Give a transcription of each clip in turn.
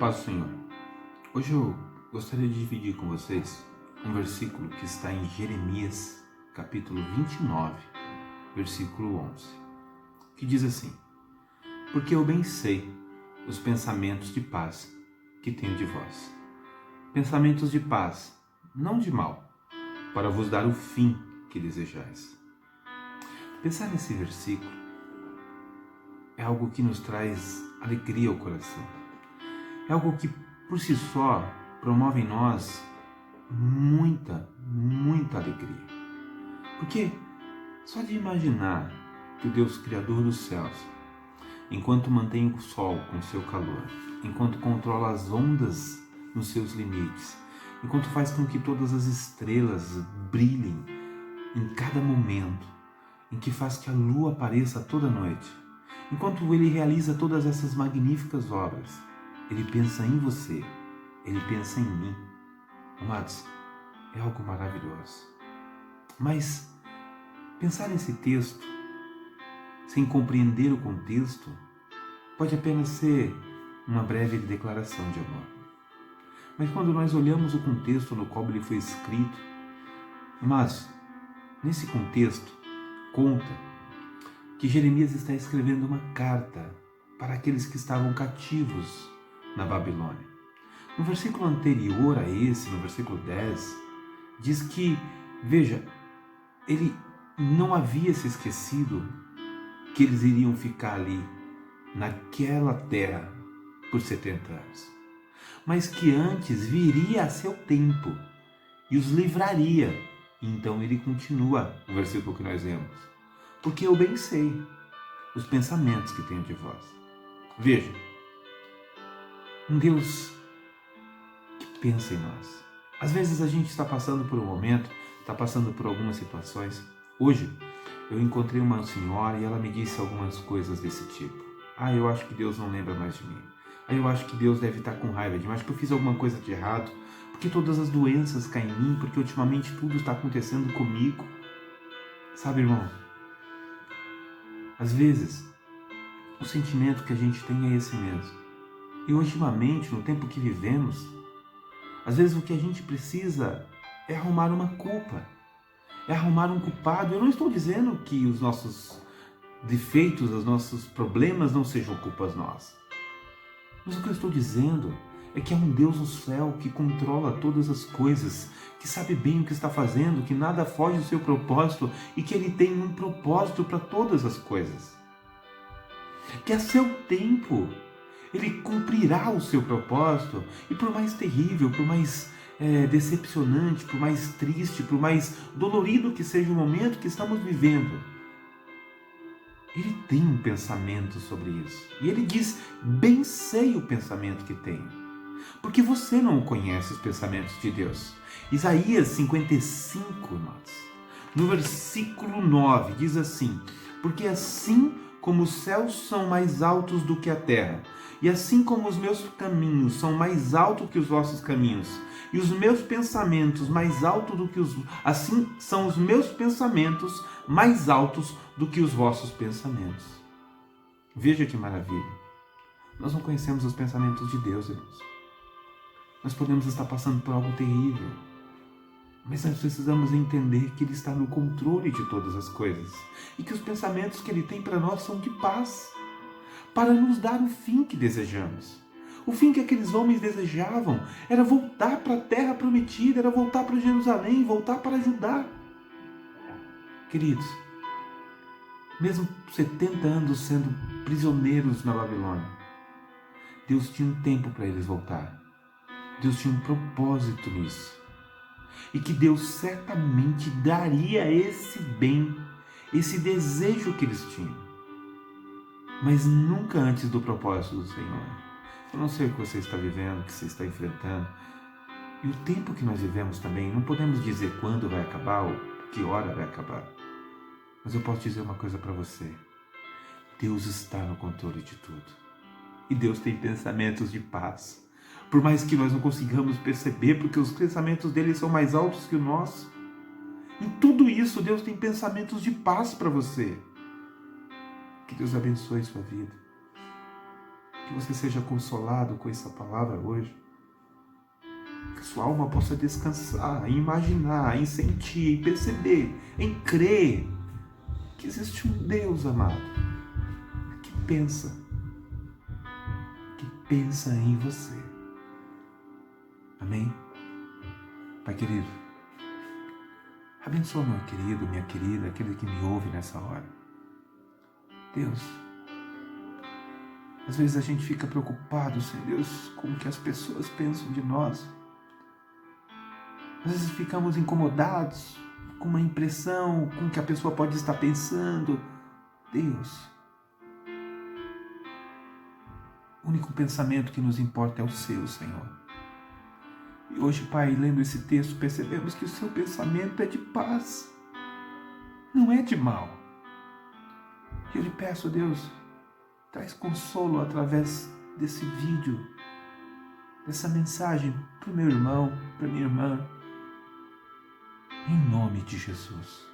paz do Senhor. Hoje eu gostaria de dividir com vocês um versículo que está em Jeremias, capítulo 29, versículo 11, que diz assim: Porque eu bem sei os pensamentos de paz que tenho de vós. Pensamentos de paz, não de mal, para vos dar o fim que desejais. Pensar nesse versículo é algo que nos traz alegria ao coração. É algo que, por si só, promove em nós muita alegria. Porque só de imaginar que o Deus Criador dos céus, enquanto mantém o sol com seu calor, enquanto controla as ondas nos seus limites, enquanto faz com que todas as estrelas brilhem em cada momento, em que faz que a lua apareça toda noite, enquanto ele realiza todas essas magníficas obras, ele pensa em você, ele pensa em mim. Amados, é algo maravilhoso. Mas pensar nesse texto, sem compreender o contexto, pode apenas ser uma breve declaração de amor. Mas quando nós olhamos o contexto no qual ele foi escrito, mas nesse contexto conta que Jeremias está escrevendo uma carta para aqueles que estavam cativos na Babilônia. No versículo anterior a esse, no versículo 10, diz que, veja, ele não havia se esquecido que eles iriam ficar ali, naquela terra, por 70 anos. Mas que antes viria a seu tempo e os livraria. Então ele continua o versículo que nós lemos. Porque eu bem sei os pensamentos que tenho de vós. Veja, um Deus que pensa em nós. Às vezes a gente está passando por um momento, está passando por algumas situações. Hoje eu encontrei uma senhora e ela me disse algumas coisas desse tipo. Eu acho que Deus não lembra mais de mim. Eu acho que Deus deve estar com raiva de mim. Acho que eu fiz alguma coisa de errado. Porque todas as doenças caem em mim, porque ultimamente tudo está acontecendo comigo. Sabe, irmão? Às vezes, o sentimento que a gente tem é esse mesmo. E ultimamente, no tempo que vivemos, às vezes o que a gente precisa é arrumar uma culpa, é arrumar um culpado. Eu não estou dizendo que os nossos defeitos, os nossos problemas não sejam culpas nossas. Mas o que eu estou dizendo é que há um Deus no céu que controla todas as coisas, que sabe bem o que está fazendo, que nada foge do seu propósito e que Ele tem um propósito para todas as coisas. Que a seu tempo Ele cumprirá o seu propósito, e por mais terrível, por mais decepcionante, por mais triste, por mais dolorido que seja o momento que estamos vivendo, Ele tem um pensamento sobre isso. E Ele diz, bem sei o pensamento que tenho. Porque você não conhece os pensamentos de Deus. Isaías 55, irmãos, no versículo 9, diz assim: Porque assim como os céus são mais altos do que a terra, e assim como os meus caminhos são mais altos que os vossos caminhos, e os meus pensamentos mais altos do que os... Assim são os meus pensamentos mais altos do que os vossos pensamentos. Veja que maravilha. Nós não conhecemos os pensamentos de Deus, irmãos. Nós podemos estar passando por algo terrível, mas nós precisamos entender que Ele está no controle de todas as coisas e que os pensamentos que Ele tem para nós são de paz, para nos dar o fim que desejamos. O fim que aqueles homens desejavam era voltar para a terra prometida, era voltar para Jerusalém, voltar para Judá. Queridos, mesmo 70 anos sendo prisioneiros na Babilônia, Deus tinha um tempo para eles voltar. Deus tinha um propósito nisso. E que Deus certamente daria esse bem, esse desejo que eles tinham. Mas nunca antes do propósito do Senhor. Eu não sei o que você está vivendo, o que você está enfrentando. E o tempo que nós vivemos também, não podemos dizer quando vai acabar ou que hora vai acabar. Mas eu posso dizer uma coisa para você. Deus está no controle de tudo. E Deus tem pensamentos de paz. Por mais que nós não consigamos perceber, porque os pensamentos dele são mais altos que o nosso. Em tudo isso, Deus tem pensamentos de paz para você. Que Deus abençoe sua vida. Que você seja consolado com essa palavra hoje. Que sua alma possa descansar, em imaginar, em sentir, em perceber, em crer que existe um Deus amado que pensa em você. Amém? Pai querido, abençoa meu querido, minha querida, aquele que me ouve nessa hora. Deus, às vezes a gente fica preocupado, Senhor Deus, com o que as pessoas pensam de nós. Às vezes ficamos incomodados com uma impressão, com o que a pessoa pode estar pensando. Deus, o único pensamento que nos importa é o seu, Senhor. E hoje, Pai, lendo esse texto, percebemos que o seu pensamento é de paz, não é de mal. E eu lhe peço, Deus, traz consolo através desse vídeo, dessa mensagem para o meu irmão, para a minha irmã, em nome de Jesus.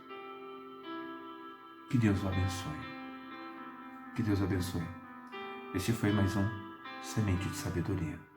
Que Deus o abençoe. Que Deus o abençoe. Este foi mais um Semente de Sabedoria.